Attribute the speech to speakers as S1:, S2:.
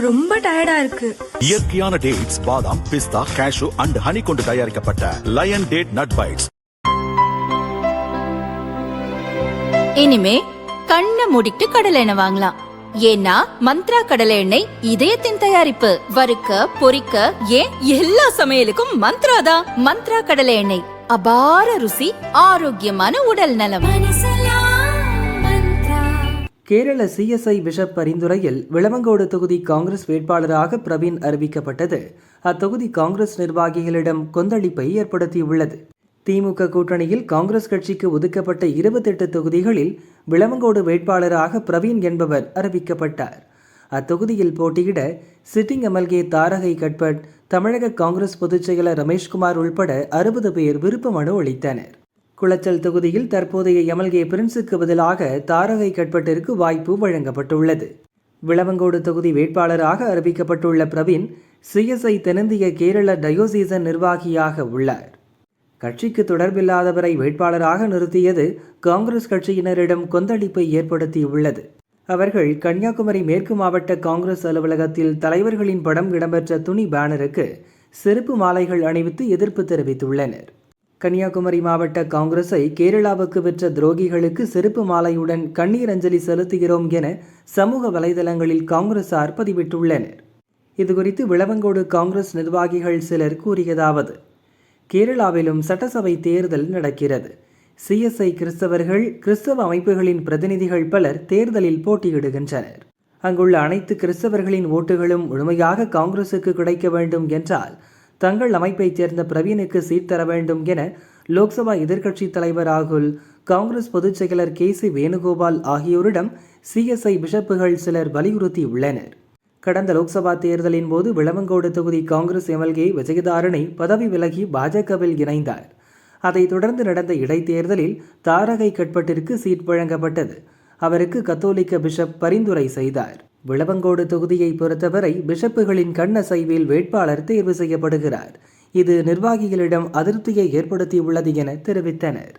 S1: ரொம்ப டயர்டா இருக்கு.
S2: இயற்கையான டேட்ஸ், பாதாம், பிஸ்தா, கேஷு அண்ட் ஹனி கொண்டு தயாரிக்கப்பட்ட லயன் டேட் நட் பைட்ஸ்.
S3: இனிமே கண்ணை மூடிட்டு கடலை எண்ணெய் வாங்கலாம். ஏன்னா மந்த்ரா கடலை எண்ணெய் இதயத்தின் தயாரிப்பு. வறுக்க, பொரிக்க, ஏன் எல்லா சமையலுக்கும் மந்த்ரா தான். மந்த்ரா கடலை எண்ணெய், அபார ருசி, ஆரோக்கியமான உடல் நலம்.
S4: கேரள சிஎஸ்ஐ பிஷப் பரிந்துரையில் விளவங்கோடு தொகுதி காங்கிரஸ் வேட்பாளராக பிரவீன் அறிவிக்கப்பட்டது அத்தொகுதி காங்கிரஸ் நிர்வாகிகளிடம் கொந்தளிப்பை ஏற்படுத்தியுள்ளது. திமுக கூட்டணியில் காங்கிரஸ் கட்சிக்கு ஒதுக்கப்பட்ட 28 தொகுதிகளில் விளவங்கோடு வேட்பாளராக பிரவீன் என்பவர் அறிவிக்கப்பட்டார். அத்தொகுதியில் போட்டியிட சிட்டிங் எம்எல்ஏ தாரகை கட்பட், தமிழக காங்கிரஸ் பொதுச் செயலர் ரமேஷ்குமார் உள்பட 60 பேர் விருப்ப மனு அளித்தனர். குளச்சல் தொகுதியில் தற்போதைய எம்எல்ஏ பிரின்ஸுக்கு பதிலாக தாரகை கட்பட்டிற்கு வாய்ப்பு வழங்கப்பட்டுள்ளது. விளவங்கோடு தொகுதி வேட்பாளராக அறிவிக்கப்பட்டுள்ள பிரவீன் சிஎஸ்ஐ தென்னிந்திய கேரள டயோசீசன் நிர்வாகியாக உள்ளார். கட்சிக்கு தொடர்பில்லாதவரை வேட்பாளராக நிறுத்தியது காங்கிரஸ் கட்சியினரிடம் கொந்தளிப்பை ஏற்படுத்தியுள்ளது. அவர்கள் கன்னியாகுமரி மேற்கு மாவட்ட காங்கிரஸ் அலுவலகத்தில் தலைவர்களின் படம் இடம்பெற்ற துணி பேனருக்கு செருப்பு மாலைகள் அணிவித்து எதிர்ப்பு தெரிவித்துள்ளனர். கன்னியாகுமரி மாவட்ட காங்கிரஸை கேரளாவுக்கு விற்ற துரோகிகளுக்கு செருப்பு மாலையுடன் கண்ணீர் அஞ்சலி செலுத்துகிறோம் என சமூக வலைதளங்களில் காங்கிரசார் பதிவிட்டுள்ளனர். இதுகுறித்து விளவங்கோடு காங்கிரஸ் நிர்வாகிகள் சிலர் கூறியதாவது: கேரளாவிலும் சட்டசபை தேர்தல் நடக்கிறது. சிஎஸ்ஐ கிறிஸ்தவர்கள், கிறிஸ்தவ அமைப்புகளின் பிரதிநிதிகள் பலர் தேர்தலில் போட்டியிடுகின்றனர். அங்குள்ள அனைத்து கிறிஸ்தவர்களின் ஓட்டுகளும் முழுமையாக காங்கிரசுக்கு கிடைக்க வேண்டும் என்றால் தங்கள் அமைப்பைச் சேர்ந்த பிரவீனுக்கு சீட் தர வேண்டும் என லோக்சபா எதிர்க்கட்சித் தலைவர் ராகுல், காங்கிரஸ் பொதுச் செயலர் KC வேணுகோபால் ஆகியோரிடம் சிஎஸ்ஐ பிஷப்புகள் சிலர் வலியுறுத்தியுள்ளனர். கடந்த லோக்சபா தேர்தலின் போது விளவங்கோடு தொகுதி காங்கிரஸ் எம்எல்ஏ விஜயதாரணி பதவி விலகி பாஜகவில் இணைந்தார். அதைத் தொடர்ந்து நடந்த இடைத்தேர்தலில் தாரகை கட்பட்டிற்கு சீட் வழங்கப்பட்டது. அவருக்கு கத்தோலிக்க பிஷப் பரிந்துரை செய்தார். விளவங்கோடு தொகுதியை பொறுத்தவரை பிஷப்புகளின் கண்ணசைவில் வேட்பாளர் தேர்வு செய்யப்படுகிறார். இது நிர்வாகிகளிடம் அதிருப்தியை ஏற்படுத்தியுள்ளது என தெரிவித்தனர்.